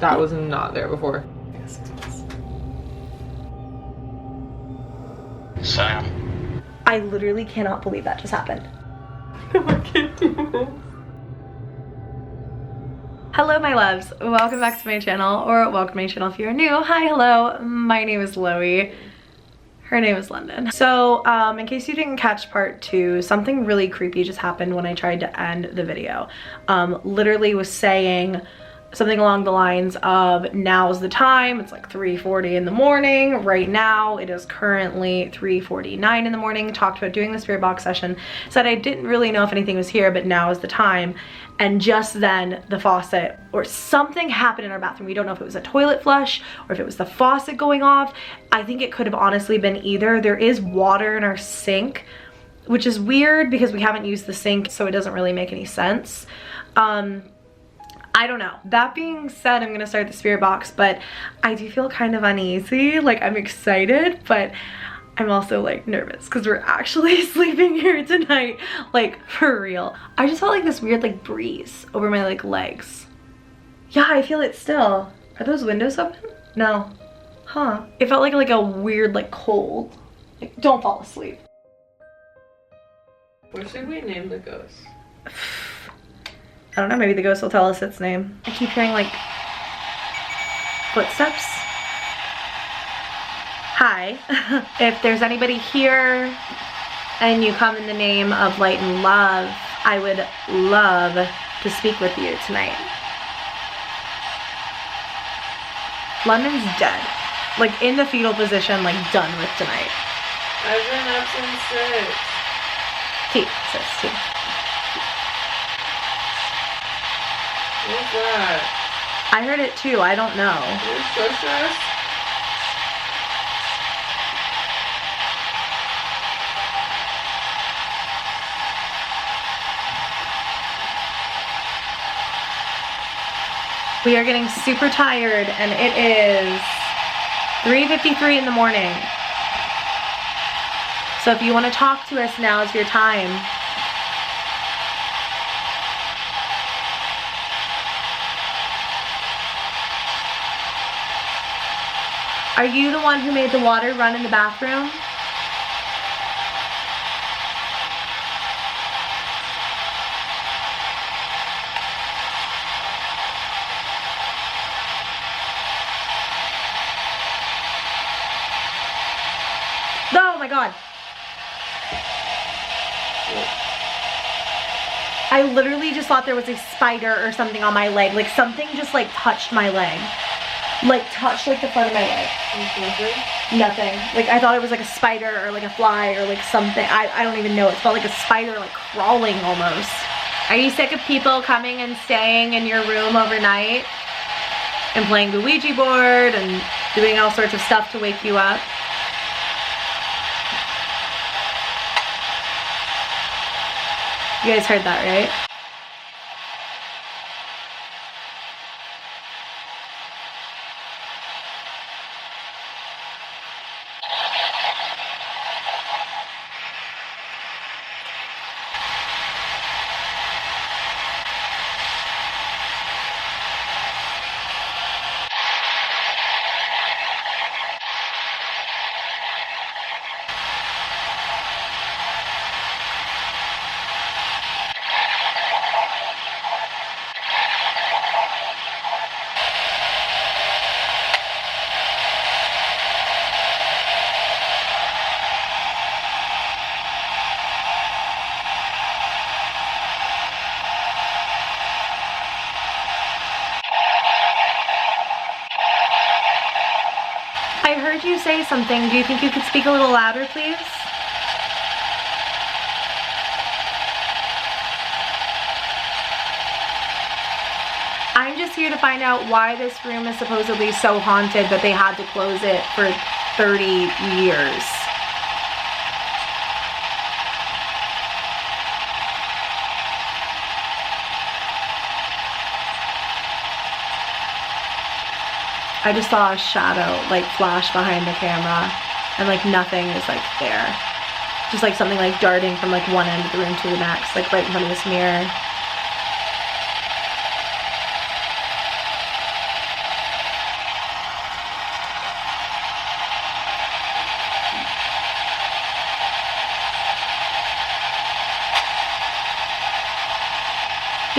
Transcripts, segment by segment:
That was not there before. Sam. I literally cannot believe that just happened. I can't do this. Hello my loves, welcome back to my channel, or welcome to my channel if you're new. Hi, hello, my name is Loey. Her name is London. So in case you didn't catch part 2, something really creepy just happened when I tried to end the video. Literally was saying something along the lines of now's the time. It's like 3:40 in the morning. Right now it is currently 3:49 in the morning. Talked about doing the spirit box session. Said I didn't really know if anything was here, but now is the time. And just then the faucet or something happened in our bathroom. We don't know if it was a toilet flush or if it was the faucet going off. I think it could have honestly been either. There is water in our sink, which is weird because we haven't used the sink, so it doesn't really make any sense. I don't know. That being said, I'm gonna start the spirit box, but I do feel kind of uneasy. Like, I'm excited, but I'm also like nervous because we're actually sleeping here tonight, like for real. I just felt like this weird like breeze over my like legs. Yeah, I feel it still. Are those windows open? No. Huh. It felt like a weird like cold. Like, don't fall asleep. What should we name the ghost? I don't know, maybe the ghost will tell us its name. I keep hearing like footsteps. Hi. If there's anybody here and you come in the name of light and love, I would love to speak with you tonight. London's dead. Like in the fetal position, like done with tonight. I've been up since 6. T, sis, T. What's that? I heard it too, I don't know. You're so stressed? We are getting super tired and it is 3:53 in the morning. So if you want to talk to us, now is your time. Are you the one who made the water run in the bathroom? Oh my god. I literally just thought there was a spider or something on my leg. Like something just like touched my leg. Like touched like the front of my leg. Nothing? Nothing. Like I thought it was like a spider or like a fly or like something. I don't even know. It felt like a spider like crawling almost. Are you sick of people coming and staying in your room overnight? And playing the Ouija board and doing all sorts of stuff to wake you up? You guys heard that, right? I heard you say something. Do you think you could speak a little louder, please? I'm just here to find out why this room is supposedly so haunted that they had to close it for 30 years. I just saw a shadow like flash behind the camera and like nothing is like there. Just like something like darting from like one end of the room to the next, like right in front of this mirror.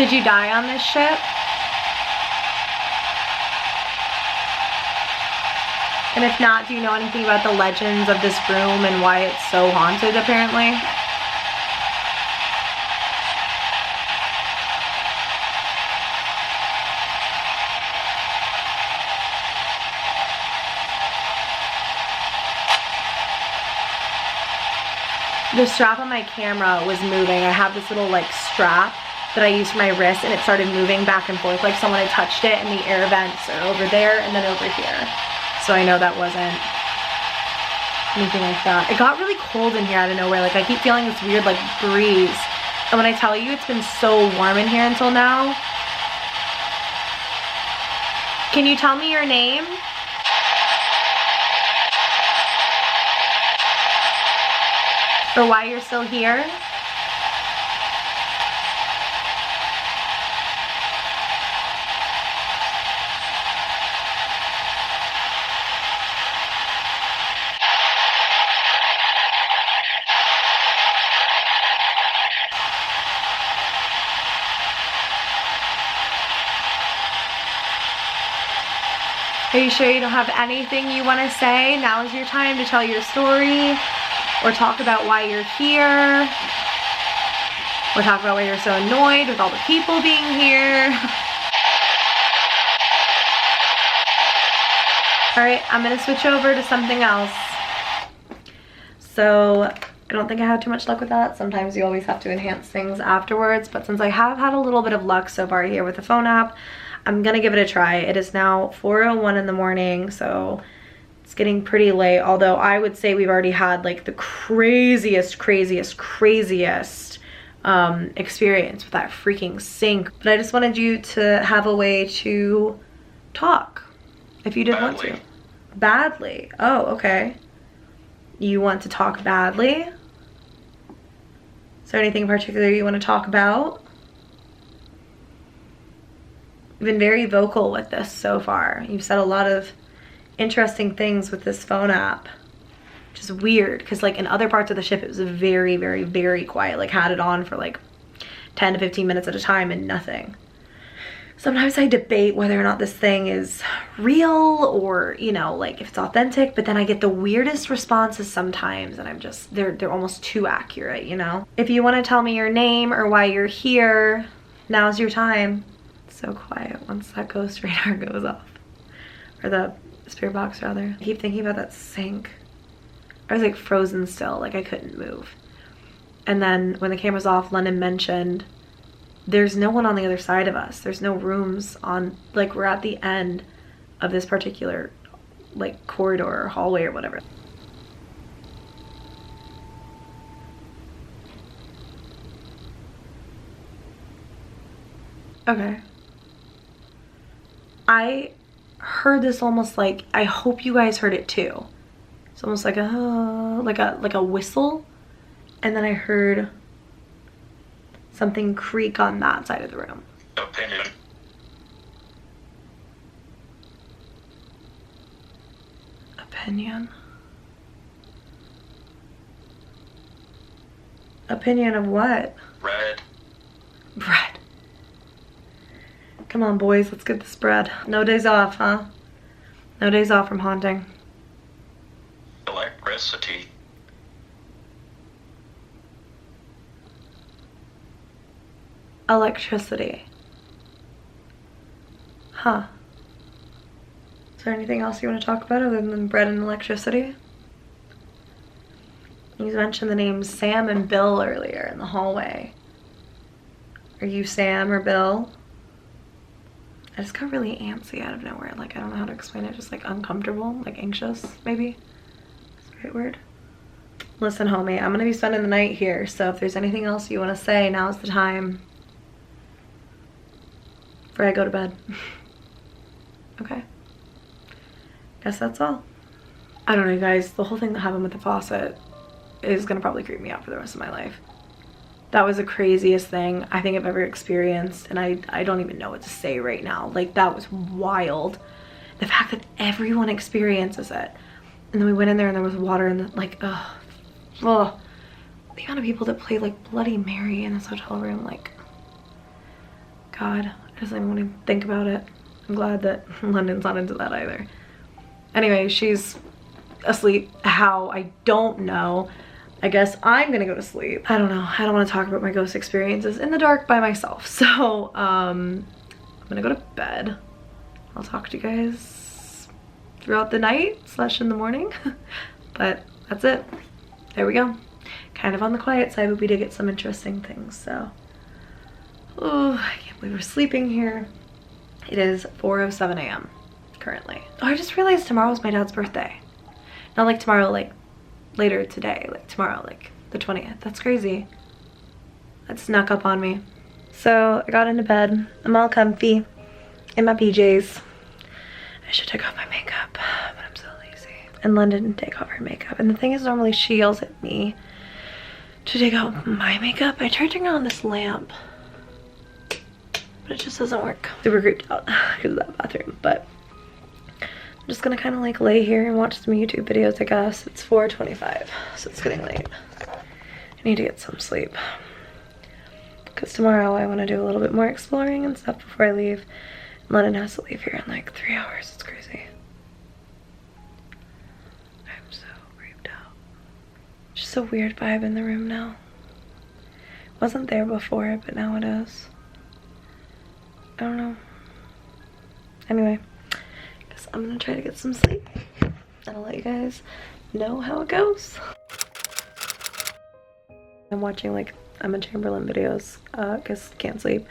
Did you die on this ship? And if not, do you know anything about the legends of this room and why it's so haunted, apparently? The strap on my camera was moving. I have this little like strap that I use for my wrist, and it started moving back and forth like someone had touched it, and the air vents are over there and then over here. So I know that wasn't anything like that. It got really cold in here out of nowhere. Like I keep feeling this weird like breeze. And when I tell you it's been so warm in here until now. Can you tell me your name? Or why you're still here? Are you sure you don't have anything you want to say? Now is your time to tell your story, or talk about why you're here, or talk about why you're so annoyed with all the people being here. Alright, I'm going to switch over to something else. So, I don't think I had too much luck with that. Sometimes you always have to enhance things afterwards, but since I have had a little bit of luck so far here with the phone app, I'm gonna give it a try. It is now 4:01 in the morning, so it's getting pretty late, although I would say we've already had like the craziest experience with that freaking sink. But I just wanted you to have a way to talk if you did want to. Badly. Oh, okay. You want to talk badly? Is there anything in particular you want to talk about? You've been very vocal with this so far. You've said a lot of interesting things with this phone app, which is weird because like in other parts of the ship it was very, very, very quiet. Like had it on for like 10 to 15 minutes at a time and nothing. Sometimes I debate whether or not this thing is real or, you know, like if it's authentic, but then I get the weirdest responses sometimes and I'm just, they're almost too accurate, you know? If you want to tell me your name or why you're here, now's your time. So quiet once that ghost radar goes off, or the spirit box rather. I keep thinking about that sink. I was like frozen still, like I couldn't move. And then when the camera's off, London mentioned there's no one on the other side of us. There's no rooms on, like we're at the end of this particular like corridor or hallway or whatever. Okay. I heard this almost like, I hope you guys heard it too. It's almost like a whistle, and then I heard something creak on that side of the room. Opinion. Opinion. Opinion of what? Red. Bread. Come on, boys, let's get this bread. No days off, huh? No days off from haunting. Electricity. Electricity. Huh. Is there anything else you want to talk about other than bread and electricity? You mentioned the names Sam and Bill earlier in the hallway. Are you Sam or Bill? I just got really antsy out of nowhere. Like, I don't know how to explain it. Just like uncomfortable, like anxious, maybe. That's the right word. Listen, homie, I'm gonna be spending the night here. So if there's anything else you want to say, now's the time. Before I go to bed. Okay. Guess that's all. I don't know, guys. The whole thing that happened with the faucet is gonna probably creep me out for the rest of my life. That was the craziest thing I think I've ever experienced, and I don't even know what to say right now. Like, that was wild. The fact that everyone experiences it. And then we went in there and there was water and like, ugh. The amount of people that play like Bloody Mary in this hotel room, like, God, I just don't want to think about it. I'm glad that London's not into that either. Anyway, she's asleep. How? I don't know. I guess I'm gonna go to sleep. I don't know. I don't want to talk about my ghost experiences in the dark by myself. So, I'm gonna go to bed. I'll talk to you guys throughout the night / in the morning. But that's it. There we go. Kind of on the quiet side, but we did get some interesting things, so. Oh, I can't believe we're sleeping here. It is 4:07 a.m. currently. Oh, I just realized tomorrow's my dad's birthday. Not like tomorrow, like later today, like tomorrow, like the 20th. That's crazy. That snuck up on me. So I got into bed. I'm all comfy in my PJs. I should take off my makeup, but I'm so lazy. And London didn't take off her makeup. And the thing is, normally she yells at me to take out my makeup. I tried turning on this lamp, but it just doesn't work. Super creeped out because of that bathroom, but I'm just gonna kind of like lay here and watch some YouTube videos, I guess. It's 4:25, so it's getting late. I need to get some sleep because tomorrow I want to do a little bit more exploring and stuff before I leave. London has to leave here in like 3 hours. It's crazy. I'm so creeped out. Just a weird vibe in the room now. Wasn't there before, but now it is. I don't know. Anyway, guess I'm gonna try to get some sleep and I'll let you guys know how it goes. I'm watching like Emma Chamberlain videos because can't sleep.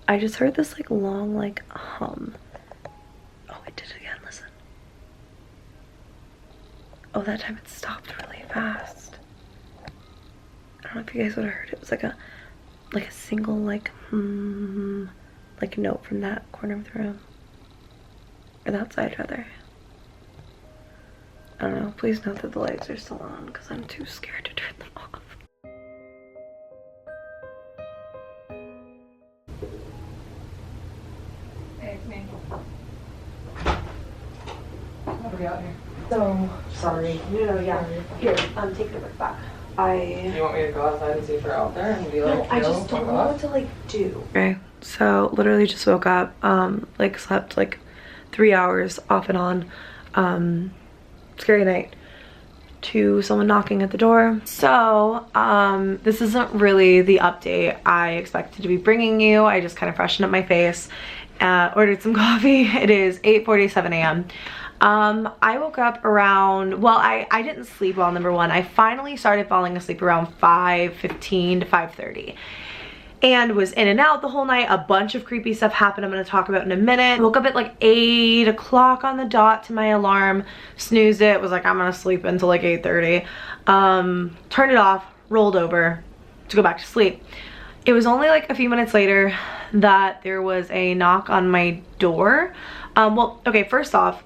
I just heard this like long like hum. Oh, it did it again. Listen. Oh, that time it stopped really fast. I don't know if you guys would have heard it. It was like a single like like note from that corner of the room, or that side rather. I don't know. Please note that the lights are still on because I'm too scared to turn them off. Hey, it's me. What are we out here? So sorry. No, yeah. Here, take the book back. You want me to go outside and see if they're out there and be like, No, I just don't know what to like do. Okay, so literally just woke up, like slept like 3 hours off and on, scary night, to someone knocking at the door. So, this isn't really the update I expected to be bringing you. I just kind of freshened up my face, ordered some coffee. It is 8:47 a.m. I woke up around, well, I didn't sleep well, number one. I finally started falling asleep around 5:15 to 5:30 and was in and out the whole night. A bunch of creepy stuff happened I'm going to talk about in a minute. Woke up at like 8 o'clock on the dot to my alarm, snoozed it, was like, I'm going to sleep until like 8:30. Turned it off, rolled over to go back to sleep. It was only like a few minutes later that there was a knock on my door. Well, okay, first off,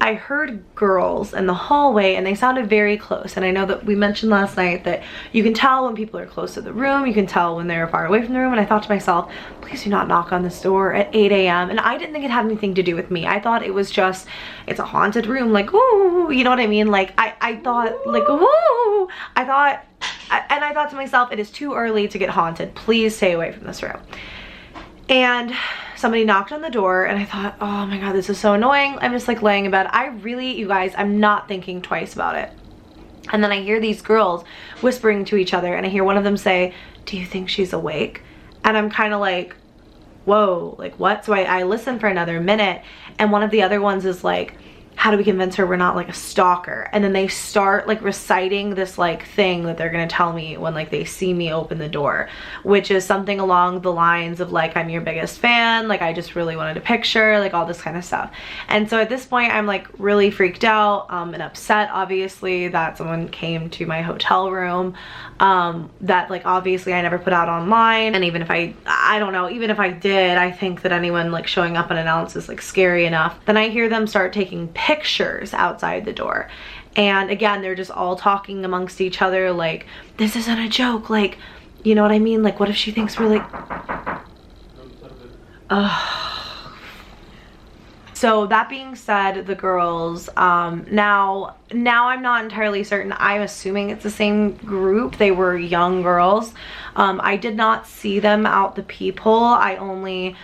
I heard girls in the hallway and they sounded very close. And I know that we mentioned last night that you can tell when people are close to the room, you can tell when they're far away from the room. And I thought to myself, please do not knock on this door at 8 a.m. And I didn't think it had anything to do with me. I thought it was just, it's a haunted room, like, ooh, you know what I mean? Like, I thought, like, ooh, I thought to myself, it is too early to get haunted. Please stay away from this room. And somebody knocked on the door and I thought, oh my God, this is so annoying. I'm just like laying in bed. I really, you guys, I'm not thinking twice about it. And then I hear these girls whispering to each other and I hear one of them say, do you think she's awake? And I'm kind of like, whoa, like what? So I listen for another minute and one of the other ones is like, how do we convince her we're not like a stalker? And then they start like reciting this like thing that they're gonna tell me when like they see me open the door, which is something along the lines of like, I'm your biggest fan, like I just really wanted a picture, like all this kind of stuff. And so at this point I'm like really freaked out and upset, obviously, that someone came to my hotel room that like obviously I never put out online. And even if I don't know, even if I did, I think that anyone like showing up unannounced is like scary enough. Then I hear them start taking pictures outside the door. And again, they're just all talking amongst each other like, this isn't a joke, like, you know what I mean? Like, what if she thinks we're like, So that being said, the girls, now I'm not entirely certain. I'm assuming it's the same group. They were young girls. I did not see them out the peephole. I only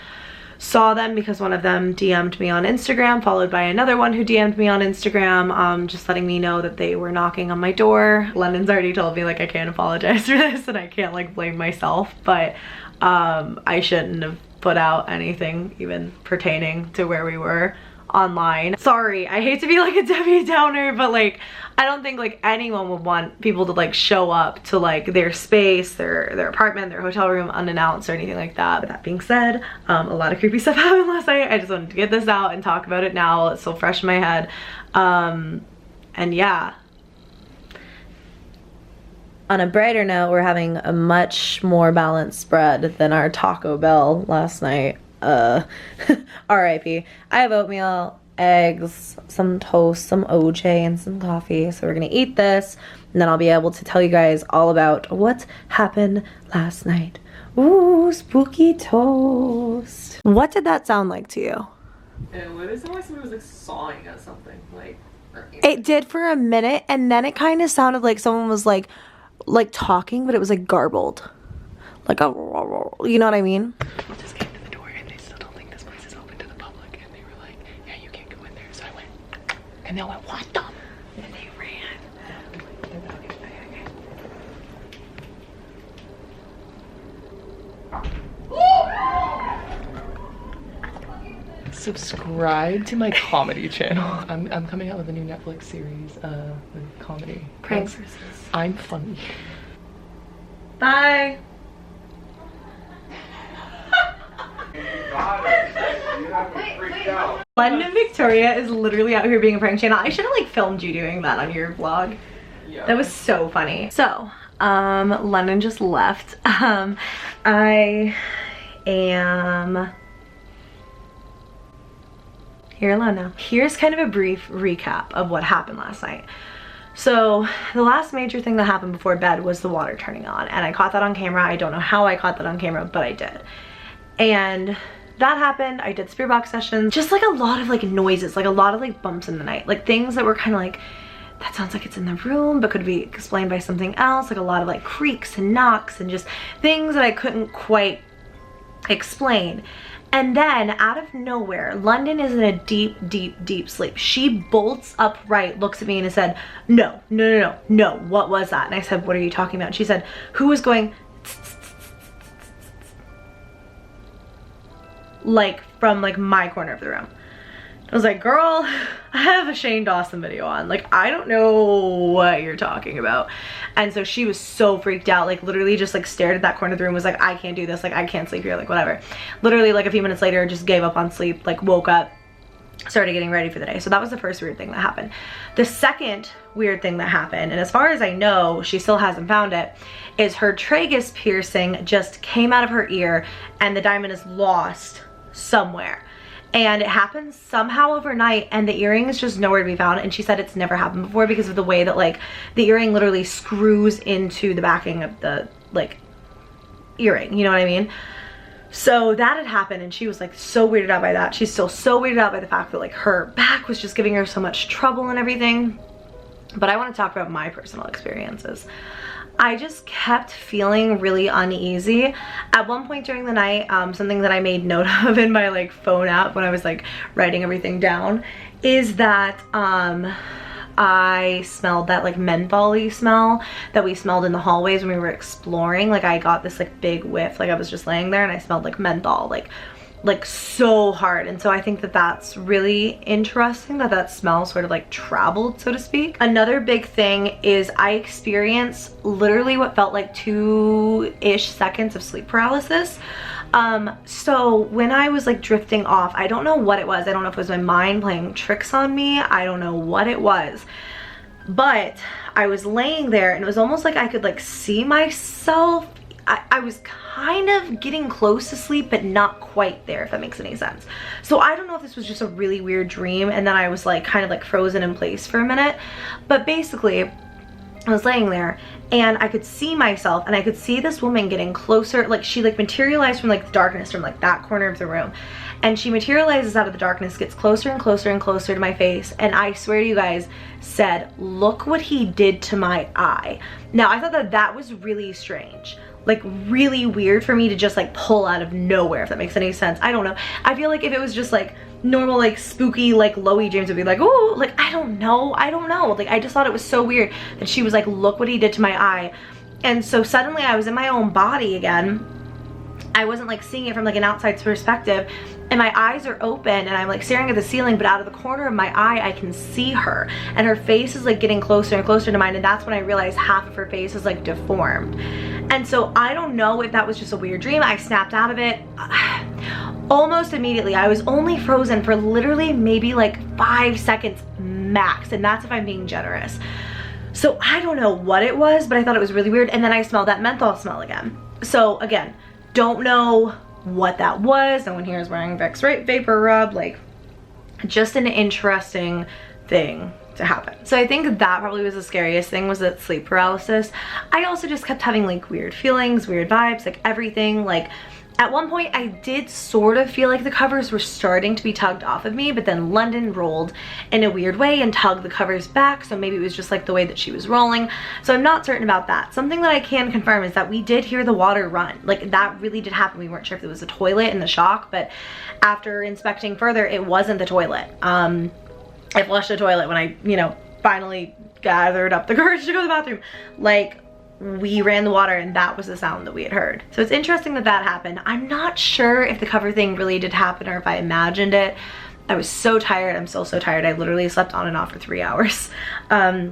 saw them because one of them DM'd me on Instagram, followed by another one who DM'd me on Instagram, just letting me know that they were knocking on my door. London's already told me like I can't apologize for this and I can't like blame myself, but I shouldn't have put out anything even pertaining to where we were online. Sorry, I hate to be like a Debbie Downer, but like I don't think like anyone would want people to like show up to like their space, their apartment, their hotel room unannounced or anything like that. But that being said, a lot of creepy stuff happened last night. I just wanted to get this out and talk about it now. It's so fresh in my head. And yeah. On a brighter note, we're having a much more balanced spread than our Taco Bell last night. RIP. I have oatmeal, eggs, some toast, some OJ, and some coffee. So we're gonna eat this, and then I'll be able to tell you guys all about what happened last night. Ooh, spooky toast. What did that sound like to you? It literally sounded like somebody was like sawing at something. Like It did for a minute, and then it kind of sounded like someone was like talking, but it was like garbled. Like a, you know what I mean? Just came to the door and they still don't think this place is open to the public, and they were like, yeah, you can't go in there. So I went, and they went, what the? And they ran. Subscribe to my comedy channel. I'm coming out with a new Netflix series, with comedy. Pranks. I'm funny. Bye. London Victoria is literally out here being a prank channel. I should have like filmed you doing that on your vlog. Yeah. That was so funny. So, London just left. I am here alone now. Here's kind of a brief recap of what happened last night. So the last major thing that happened before bed was the water turning on, and I caught that on camera. I don't know how I caught that on camera, but I did. And that happened. I did spirit box sessions, just like a lot of like noises, like a lot of like bumps in the night, like things that were kind of like, that sounds like it's in the room but could be explained by something else, like a lot of like creaks and knocks and just things that I couldn't quite explain. And then out of nowhere, London is in a deep sleep. She bolts upright, looks at me and said, no, what was that? And I said, what are you talking about? And she said, who was going like from like my corner of the room? I was like, girl, I have a Shane Dawson video on. Like, I don't know what you're talking about. And so she was so freaked out, like literally just like stared at that corner of the room, was like, I can't do this, like I can't sleep here, like whatever. Literally like a few minutes later, just gave up on sleep, like woke up, started getting ready for the day. So that was the first weird thing that happened. The second weird thing that happened, and as far as I know, she still hasn't found it, is her tragus piercing just came out of her ear and the diamond is lost somewhere. And it happened somehow overnight, and the earring is just nowhere to be found. And she said it's never happened before because of the way that like the earring literally screws into the backing of the like earring, you know what I mean? So that had happened, and she was like so weirded out by that. She's still so weirded out by the fact that like her back was just giving her so much trouble and everything. But I want to talk about my personal experiences. I just kept feeling really uneasy. At one point during the night, something that I made note of in my like phone app when I was like writing everything down is that I smelled that like menthol-y smell that we smelled in the hallways when we were exploring. Like I got this like big whiff, like I was just laying there and I smelled like menthol, like so hard. And so I think that that's really interesting that that smell sort of like traveled, so to speak. Another big thing is I experienced literally what felt like 2-ish seconds of sleep paralysis. So when I was like drifting off, I don't know what it was. I don't know if it was my mind playing tricks on me. I don't know what it was. But I was laying there and it was almost like I could like see myself. I was kind of getting close to sleep, but not quite there, if that makes any sense. So I don't know if this was just a really weird dream and then I was like kind of like frozen in place for a minute. But basically, I was laying there and I could see myself, and I could see this woman getting closer. Like she like materialized from like the darkness from like that corner of the room, and she materializes out of the darkness, gets closer and closer and closer to my face, and I swear to you guys, said, "Look what he did to my eye." Now I thought that that was really strange, like really weird for me to just like pull out of nowhere, if that makes any sense. I don't know. I feel like if it was just like normal like spooky like LOEY dreams, would be like, oh, like I don't know, like I just thought it was so weird that she was like, "Look what he did to my eye." And so suddenly I was in my own body again. I wasn't like seeing it from like an outside perspective, and my eyes are open and I'm like staring at the ceiling, but out of the corner of my eye I can see her, and her face is like getting closer and closer to mine, and that's when I realized half of her face is like deformed. And so I don't know if that was just a weird dream. I snapped out of it almost immediately. I was only frozen for literally maybe like 5 seconds max, and that's if I'm being generous. So I don't know what it was, but I thought it was really weird. And then I smelled that menthol smell again. So again, don't know what that was. No one here is wearing Vicks Vapor Rub. Like, just an interesting thing to happen. So I think that probably was the scariest thing, was that sleep paralysis. I also just kept having like weird feelings, weird vibes, like everything. Like at one point I did sort of feel like the covers were starting to be tugged off of me, but then London rolled in a weird way and tugged the covers back, so maybe it was just like the way that she was rolling. So I'm not certain about that. Something that I can confirm is that we did hear the water run. Like that really did happen. We weren't sure if it was the toilet in the shock, but after inspecting further, it wasn't the toilet. I flushed the toilet when I, you know, finally gathered up the courage to go to the bathroom. Like, we ran the water and that was the sound that we had heard. So it's interesting that that happened. I'm not sure if the cover thing really did happen or if I imagined it. I was so tired. I'm still so tired. I literally slept on and off for 3 hours. I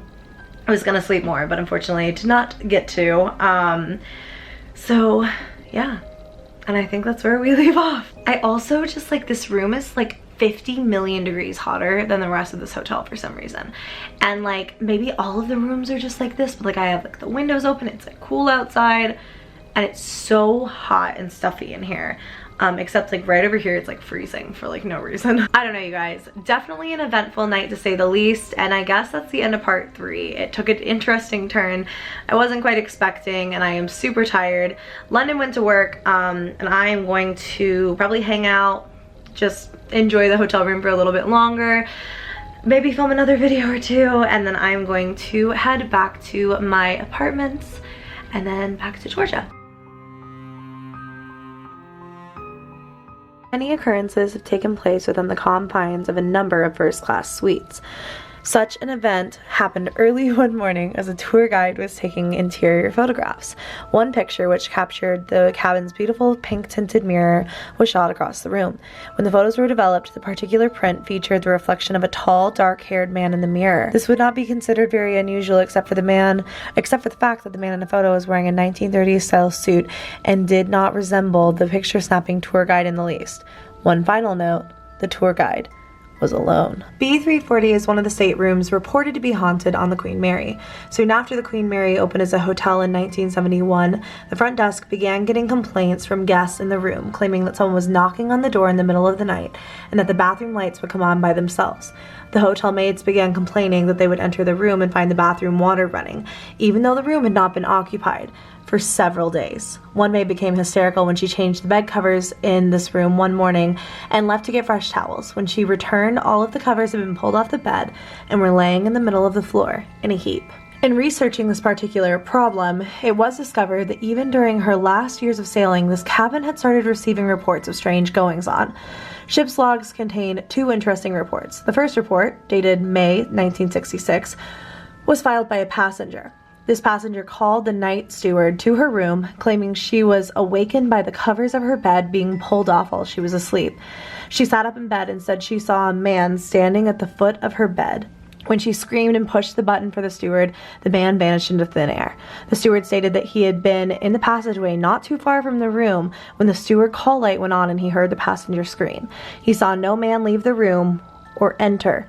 was gonna sleep more, but unfortunately I did not get to. So yeah, and I think that's where we leave off. I also just like, this room is like 50 million degrees hotter than the rest of this hotel for some reason. And like maybe all of the rooms are just like this, but like I have like the windows open, it's like cool outside, and it's so hot and stuffy in here. Except like right over here it's like freezing for like no reason. I don't know, you guys. Definitely an eventful night to say the least, and I guess that's the end of part 3. It took an interesting turn I wasn't quite expecting, and I am super tired. London went to work, and I am going to probably hang out, just enjoy the hotel room for a little bit longer, maybe film another video or 2, and then I'm going to head back to my apartments and then back to Georgia. Many occurrences have taken place within the confines of a number of first-class suites. Such an event happened early one morning as a tour guide was taking interior photographs. One picture, which captured the cabin's beautiful pink-tinted mirror, was shot across the room. When the photos were developed, the particular print featured the reflection of a tall, dark-haired man in the mirror. This would not be considered very unusual except for the fact that the man in the photo was wearing a 1930s style suit and did not resemble the picture-snapping tour guide in the least. One final note, the tour guide was alone. B340 is one of the staterooms reported to be haunted on the Queen Mary. Soon after the Queen Mary opened as a hotel in 1971, the front desk began getting complaints from guests in the room claiming that someone was knocking on the door in the middle of the night and that the bathroom lights would come on by themselves. The hotel maids began complaining that they would enter the room and find the bathroom water running, even though the room had not been occupied for several days. One maid became hysterical when she changed the bed covers in this room one morning and left to get fresh towels. When she returned, all of the covers had been pulled off the bed and were laying in the middle of the floor in a heap. In researching this particular problem, it was discovered that even during her last years of sailing, this cabin had started receiving reports of strange goings-on. Ship's logs contain 2 interesting reports. The first report, dated May 1966, was filed by a passenger. This passenger called the night steward to her room, claiming she was awakened by the covers of her bed being pulled off while she was asleep. She sat up in bed and said she saw a man standing at the foot of her bed. When she screamed and pushed the button for the steward, the man vanished into thin air. The steward stated that he had been in the passageway not too far from the room when the steward call light went on and he heard the passenger scream. He saw no man leave the room or enter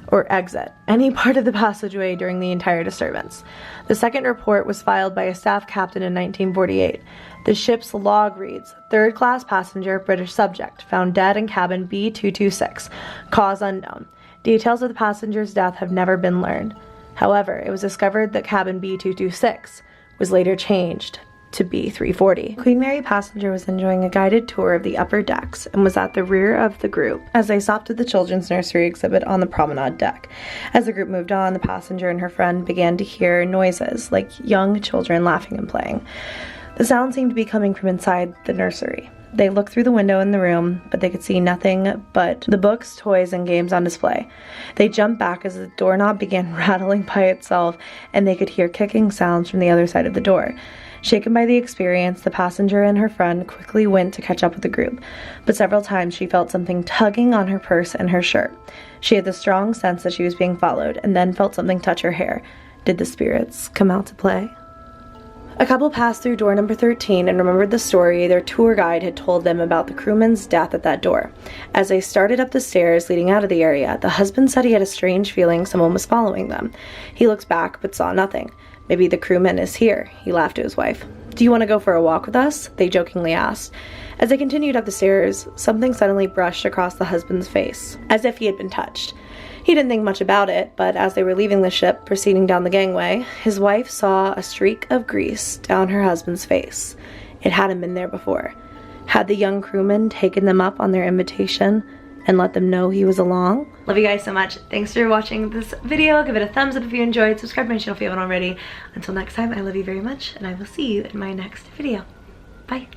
or exit any part of the passageway during the entire disturbance. The second report was filed by a staff captain in 1948. The ship's log reads, "Third-class passenger, British subject, found dead in cabin B226. Cause unknown. Details of the passenger's death have never been learned. However, it was discovered that cabin B226 was later changed to B340. Queen Mary passenger was enjoying a guided tour of the upper decks and was at the rear of the group as they stopped at the children's nursery exhibit on the promenade deck. As the group moved on, the passenger and her friend began to hear noises like young children laughing and playing. The sound seemed to be coming from inside the nursery. They looked through the window in the room, but they could see nothing but the books, toys, and games on display. They jumped back as the doorknob began rattling by itself, and they could hear kicking sounds from the other side of the door. Shaken by the experience, the passenger and her friend quickly went to catch up with the group, but several times she felt something tugging on her purse and her shirt. She had the strong sense that she was being followed, and then felt something touch her hair. Did the spirits come out to play? A couple passed through door number 13 and remembered the story their tour guide had told them about the crewman's death at that door. As they started up the stairs leading out of the area, the husband said he had a strange feeling someone was following them. He looked back but saw nothing. Maybe the crewman is here, he laughed to his wife. Do you want to go for a walk with us? They jokingly asked. As they continued up the stairs, something suddenly brushed across the husband's face, as if he had been touched. He didn't think much about it, but as they were leaving the ship, proceeding down the gangway, his wife saw a streak of grease down her husband's face. It hadn't been there before. Had the young crewman taken them up on their invitation and let them know he was along? Love you guys so much. Thanks for watching this video. Give it a thumbs up if you enjoyed. Subscribe to my channel if you haven't already. Until next time, I love you very much, and I will see you in my next video. Bye.